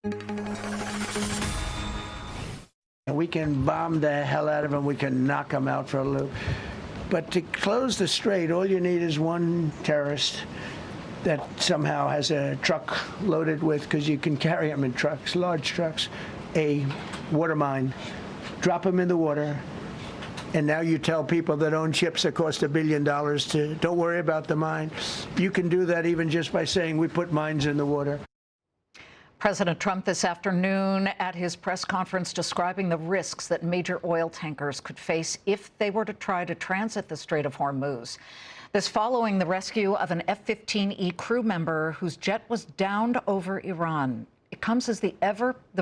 And we can bomb the hell out of them. We can knock them out for a loop. But to close the strait, all you need is one terrorist that somehow has a truck loaded with, because you can carry them in trucks, large trucks, a water mine, drop them in the water, and now you tell people that own ships that cost $1 billion to don't worry about the mine. You can do that even just by saying we put mines in the water. President Trump this afternoon at his press conference describing the risks that major oil tankers could face if they were to try to transit the Strait of Hormuz. This following the rescue of an F-15E crew member whose jet was downed over Iran. It comes as the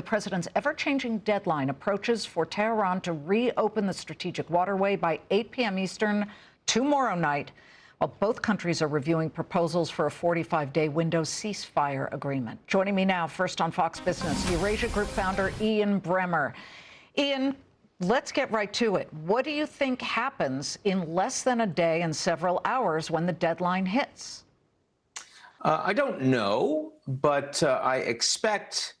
president's ever-changing deadline approaches for Tehran to reopen the strategic waterway by 8 p.m. Eastern tomorrow night, while both countries are reviewing proposals for a 45-day window ceasefire agreement. Joining me now, first on Fox Business, Eurasia Group founder Ian Bremmer. Ian, let's get right to it. What do you think happens in less than a day and several hours when the deadline hits? I don't know, but I expect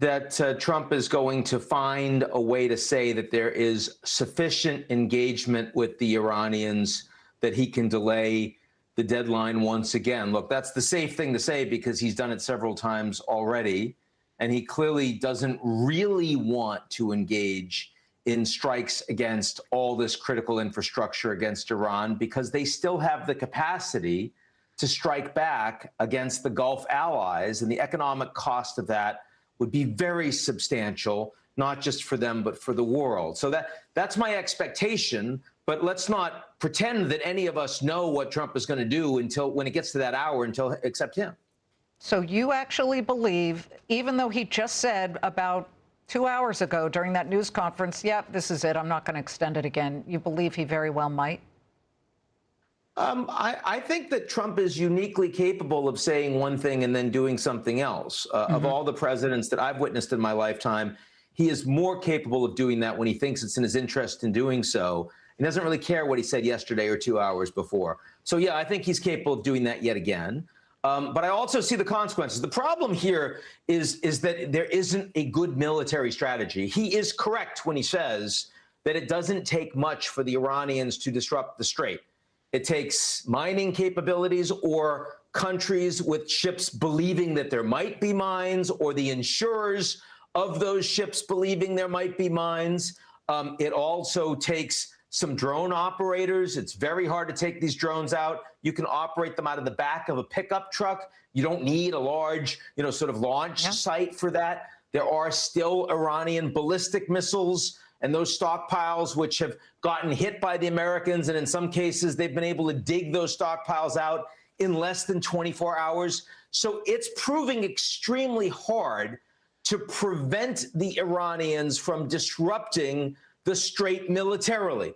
that Trump is going to find a way to say that there is sufficient engagement with the Iranians that he can delay the deadline once again. Look, that's the safe thing to say because he's done it several times already, and he clearly doesn't really want to engage in strikes against all this critical infrastructure against Iran because they still have the capacity to strike back against the Gulf allies, and the economic cost of that would be very substantial, not just for them, but for the world. So that's my expectation. But let's not pretend that any of us know what Trump is going to do until when it gets to that hour, except him. So you actually believe, even though he just said about 2 hours ago during that news conference, yep, this is it, I'm not going to extend it again, you believe he very well might? I think that Trump is uniquely capable of saying one thing and then doing something else. Of all the presidents that I've witnessed in my lifetime, he is more capable of doing that when he thinks it's in his interest in doing so. He doesn't really care what he said yesterday or 2 hours before. So, yeah, I think he's capable of doing that yet again. But I also see the consequences. The problem here is that there isn't a good military strategy. He is correct when he says that it doesn't take much for the Iranians to disrupt the strait. It takes mining capabilities or countries with ships believing that there might be mines, or the insurers of those ships believing there might be mines. It also takes some drone operators. It's very hard to take these drones out. You can operate them out of the back of a pickup truck. You don't need a large, sort of launch site for that. There are still Iranian ballistic missiles and those stockpiles which have gotten hit by the Americans. And in some cases, they've been able to dig those stockpiles out in less than 24 hours. So it's proving extremely hard to prevent the Iranians from disrupting the strait militarily.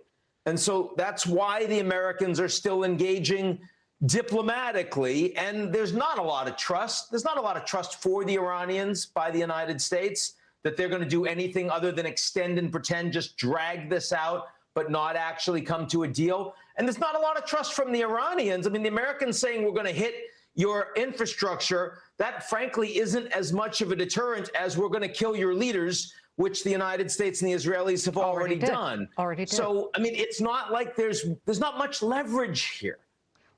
And so that's why the Americans are still engaging diplomatically. And there's not a lot of trust. There's not a lot of trust for the Iranians by the United States that they're going to do anything other than extend and pretend, just drag this out, but not actually come to a deal. And there's not a lot of trust from the Iranians. I mean, the Americans saying we're going to hit your infrastructure, that frankly isn't as much of a deterrent as we're going to kill your leaders, which the United States and the Israelis have already done. Already did. So, I mean, it's not like there's not much leverage here.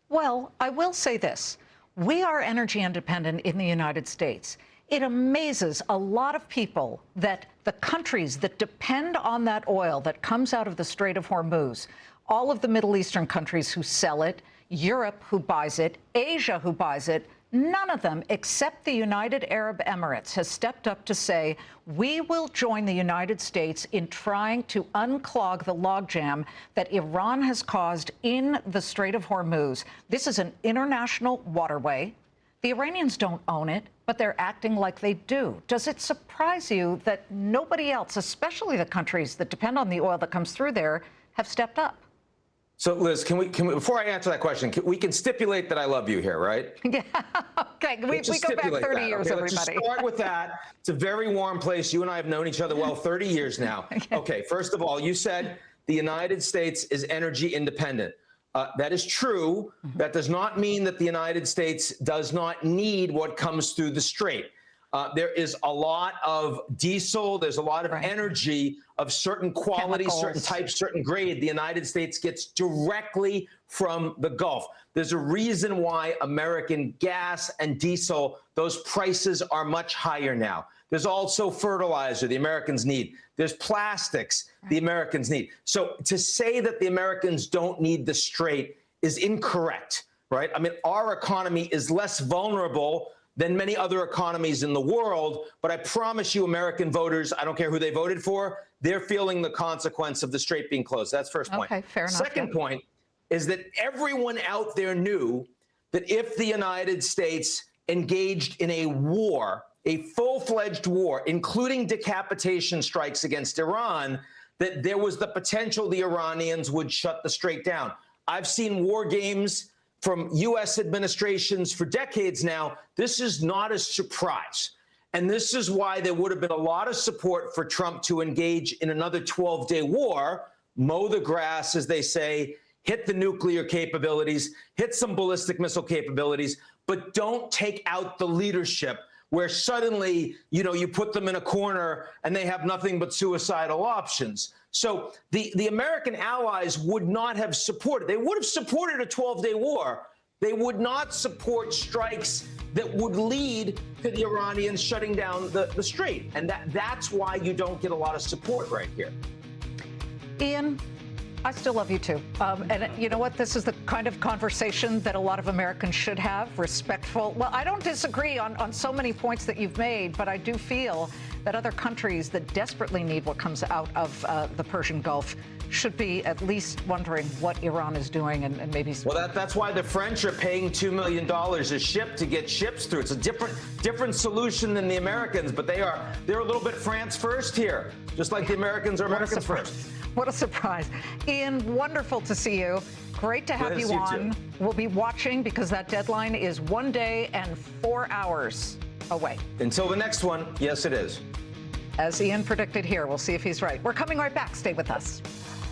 Well, I will say this. We are energy independent in the United States. It amazes a lot of people that the countries that depend on that oil that comes out of the Strait of Hormuz, all of the Middle Eastern countries who sell it, Europe who buys it, Asia who buys it, none of them except the United Arab Emirates has stepped up to say, we will join the United States in trying to unclog the logjam that Iran has caused in the Strait of Hormuz. This is an international waterway. The Iranians don't own it, but they're acting like they do. Does it surprise you that nobody else, especially the countries that depend on the oil that comes through there, have stepped up? So, Liz, can we before I answer that question, we can stipulate that I love you here, right? Yeah. Okay. We go back 30 years, okay, everybody. Let's just start with that. It's a very warm place. You and I have known each other well 30 years now. Okay. First of all, you said the United States is energy independent. That is true. That does not mean that the United States does not need what comes through the strait. There is a lot of diesel. There's a lot of energy of certain quality, certain type, certain grade the United States gets directly from the Gulf. There's a reason why American gas and diesel, those prices are much higher now. There's also fertilizer the Americans need. There's plastics the Americans need. So to say that the Americans don't need the Strait is incorrect, right? I mean, our economy is less vulnerable than many other economies in the world. But I promise you, American voters, I don't care who they voted for, they're feeling the consequence of the Strait being closed. That's first point. Okay, fair enough. Second point is that everyone out there knew that if the United States engaged in a war, a full-fledged war, including decapitation strikes against Iran, that there was the potential the Iranians would shut the Strait down. I've seen war games from U.S. administrations for decades now. This is not a surprise. And this is why there would have been a lot of support for Trump to engage in another 12-day war, mow the grass, as they say, hit the nuclear capabilities, hit some ballistic missile capabilities, but don't take out the leadership where suddenly, you put them in a corner and they have nothing but suicidal options. So the American allies would not have supported. They would have supported a 12-day war. They would not support strikes that would lead to the Iranians shutting down the Strait. And that's why you don't get a lot of support right here. Ian, I still love you too. And you know what? This is the kind of conversation that a lot of Americans should have, respectful. Well, I don't disagree on so many points that you've made, but I do feel that other countries that desperately need what comes out of the Persian Gulf should be at least wondering what Iran is doing and maybe. Well, that's why the French are paying $2 million a ship to get ships through. It's a different solution than the Americans, but they're a little bit France first here, just like the Americans are Americans first. What a surprise. Ian, wonderful to see you. Great to have you on. We'll be watching because that deadline is 1 day and 4 hours away. Until the next one, yes, it is. As Ian predicted here, we'll see if he's right. We're coming right back. Stay with us.